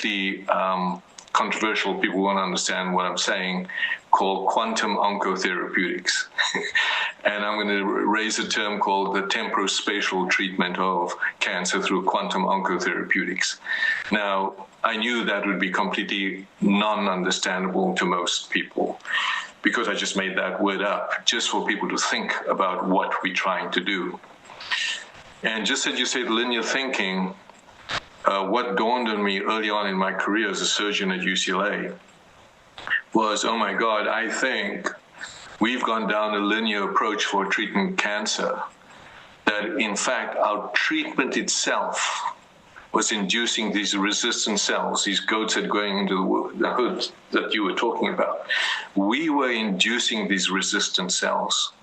the controversial, people won't understand what I'm saying, called quantum oncotherapeutics. And I'm going to raise a term called the temporospatial treatment of cancer through quantum oncotherapeutics. Now, I knew that would be completely non-understandable to most people, because I just made that word up, just for people to think about what we're trying to do. And just as you said, linear thinking, what dawned on me early on in my career as a surgeon at UCLA was, oh my God, I think we've gone down a linear approach for treating cancer, that in fact our treatment itself was inducing these resistant cells, these goats that are going into the hood that you were talking about. We were inducing these resistant cells.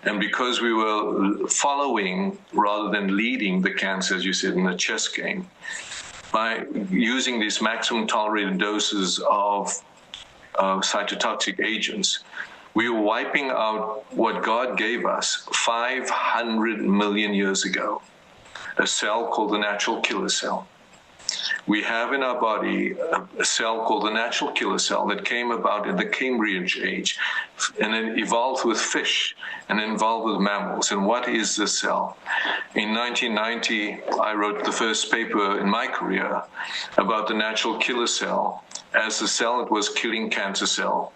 And because we were following rather than leading the cancer, as you said, in the chess game, by using these maximum tolerated doses of cytotoxic agents, we were wiping out what God gave us 500 million years ago, a cell called the natural killer cell. We have in our body a cell called the natural killer cell that came about in the Cambrian age, and then evolved with fish and then evolved with mammals. And what is this cell? In 1990, I wrote the first paper in my career about the natural killer cell as the cell that was killing cancer cell,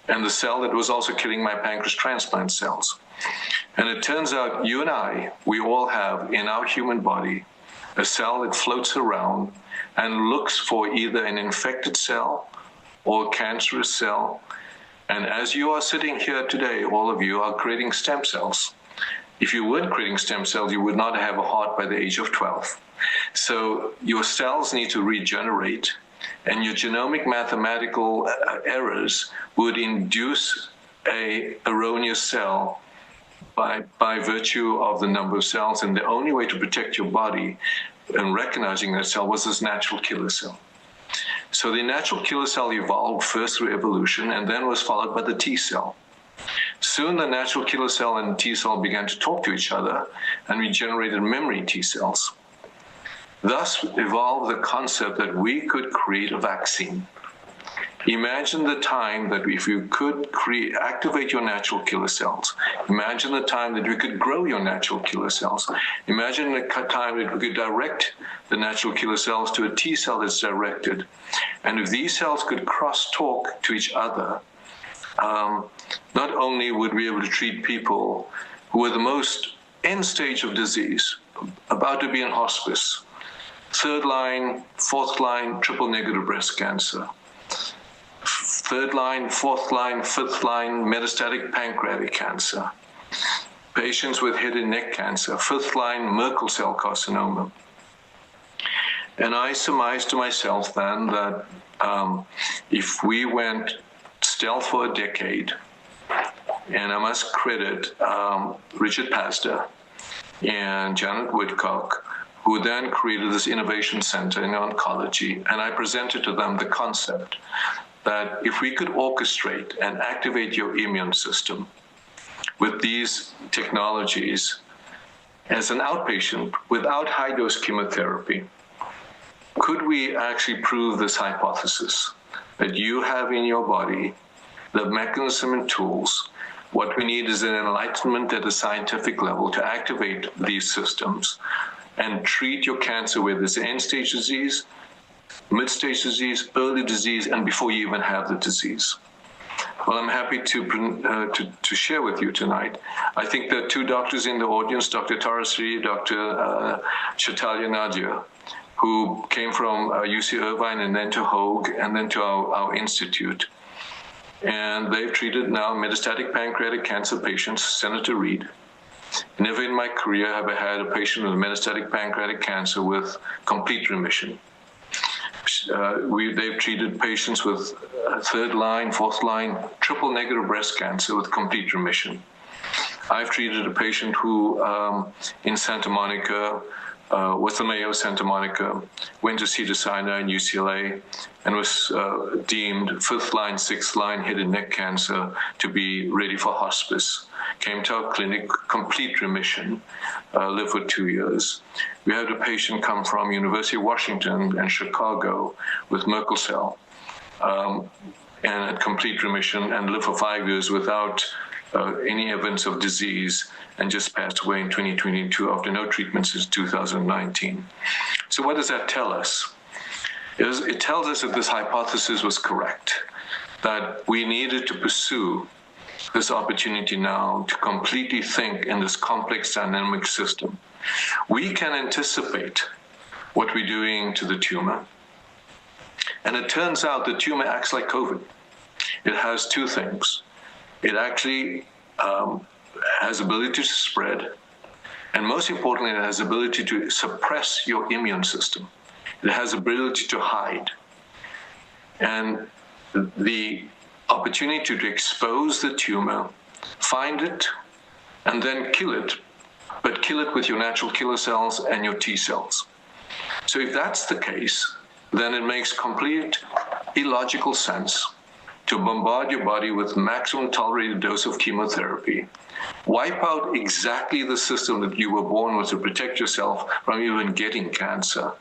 and the cell that was also killing my pancreas transplant cells. And it turns out you and I, we all have in our human body a cell that floats around and looks for either an infected cell or a cancerous cell. And as you are sitting here today, all of you are creating stem cells. If you weren't creating stem cells, you would not have a heart by the age of 12. So your cells need to regenerate, and your genomic mathematical errors would induce an erroneous cell by virtue of the number of cells. And the only way to protect your body and recognizing that cell was this natural killer cell. So the natural killer cell evolved first through evolution and then was followed by the T cell. Soon the natural killer cell and T cell began to talk to each other, and we generated memory T cells. Thus evolved the concept that we could create a vaccine. Imagine the time that if you could activate your natural killer cells. Imagine the time that we could grow your natural killer cells. Imagine the time that we could direct the natural killer cells to a T cell that's directed. And if these cells could cross-talk to each other, not only would we be able to treat people who were the most end stage of disease, about to be in hospice, third line, fourth line, triple negative breast cancer, third line, fourth line, fifth line, metastatic pancreatic cancer, patients with head and neck cancer, fifth line, Merkel cell carcinoma. And I surmised to myself then that if we went stealth for a decade, and I must credit Richard Pastor and Janet Woodcock, who then created this innovation center in oncology, and I presented to them the concept that if we could orchestrate and activate your immune system with these technologies as an outpatient without high-dose chemotherapy, could we actually prove this hypothesis that you have in your body the mechanism and tools? What we need is an enlightenment at a scientific level to activate these systems and treat your cancer, whether it's end-stage disease, mid-stage disease, early disease, and before you even have the disease. Well, I'm happy to share with you tonight. I think there are two doctors in the audience, Dr. Tarasri, Dr. Chaitanya Nadia, who came from UC Irvine and then to Hoag and then to our institute. And they've treated now metastatic pancreatic cancer patients, Senator Reed. Never in my career have I had a patient with metastatic pancreatic cancer with complete remission. They've treated patients with third line, fourth line, triple negative breast cancer with complete remission. I've treated a patient who, in Santa Monica, with the Mayo Santa Monica, went to Cedars-Sinai and UCLA, and was deemed fifth line, sixth line head and neck cancer to be ready for hospice. Came to our clinic, complete remission, lived for 2 years. We had a patient come from University of Washington and Chicago with Merkel cell, and had complete remission and lived for 5 years without any evidence of disease, and just passed away in 2022 after no treatment since 2019. So what does that tell us? It tells us that this hypothesis was correct, that we needed to pursue this opportunity now to completely think in this complex dynamic system. We can anticipate what we're doing to the tumor. And it turns out the tumor acts like COVID. It has two things. It actually has ability to spread, and most importantly, it has ability to suppress your immune system. It has ability to hide. And the opportunity to expose the tumor, find it, and then kill it, but kill it with your natural killer cells and your T cells. So if that's the case, then it makes complete illogical sense to bombard your body with maximum tolerated dose of chemotherapy, wipe out exactly the system that you were born with to protect yourself from even getting cancer,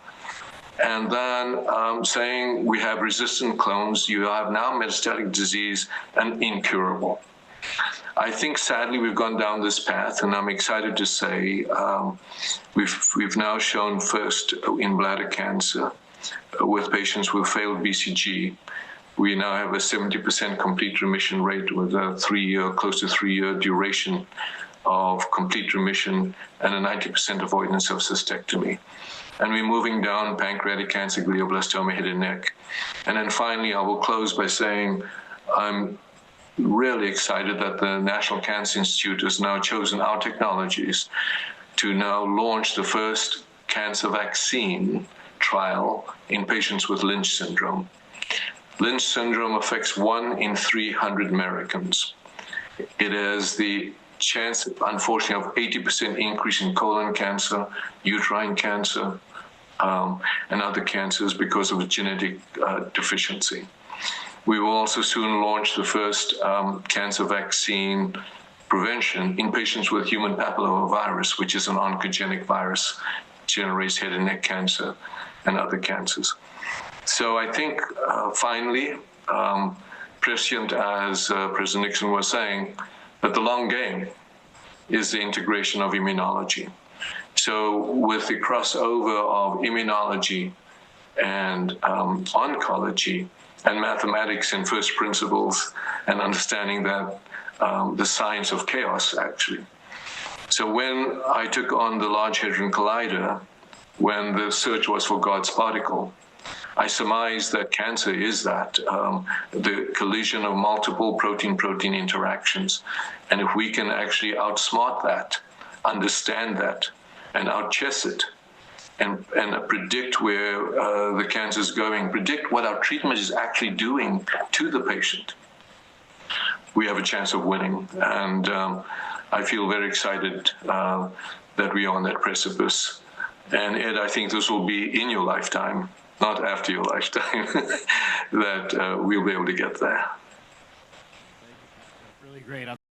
and then saying we have resistant clones, you have now metastatic disease and incurable. I think sadly we've gone down this path, and I'm excited to say we've now shown first in bladder cancer with patients with failed BCG. We now have a 70% complete remission rate with a close to 3-year duration of complete remission and a 90% avoidance of cystectomy. And we're moving down pancreatic cancer, glioblastoma, head and neck. And then finally, I will close by saying I'm really excited that the National Cancer Institute has now chosen our technologies to now launch the first cancer vaccine trial in patients with Lynch syndrome. Lynch syndrome affects 1 in 300 Americans. It has the chance, unfortunately, of 80% increase in colon cancer, uterine cancer, and other cancers because of genetic deficiency. We will also soon launch the first cancer vaccine prevention in patients with human papillomavirus, which is an oncogenic virus, generates head and neck cancer and other cancers. So I think, finally, prescient as President Nixon was saying, that the long game is the integration of immunology. So with the crossover of immunology and oncology and mathematics and first principles and understanding that the science of chaos, actually. So when I took on the Large Hadron Collider, when the search was for God's particle, I surmise that cancer is that, the collision of multiple protein-protein interactions. And if we can actually outsmart that, understand that, and outchess it, and predict where the cancer is going, predict what our treatment is actually doing to the patient, we have a chance of winning. And I feel very excited that we are on that precipice. And Ed, I think this will be in your lifetime, not after your lifetime, that we'll be able to get there. Really great.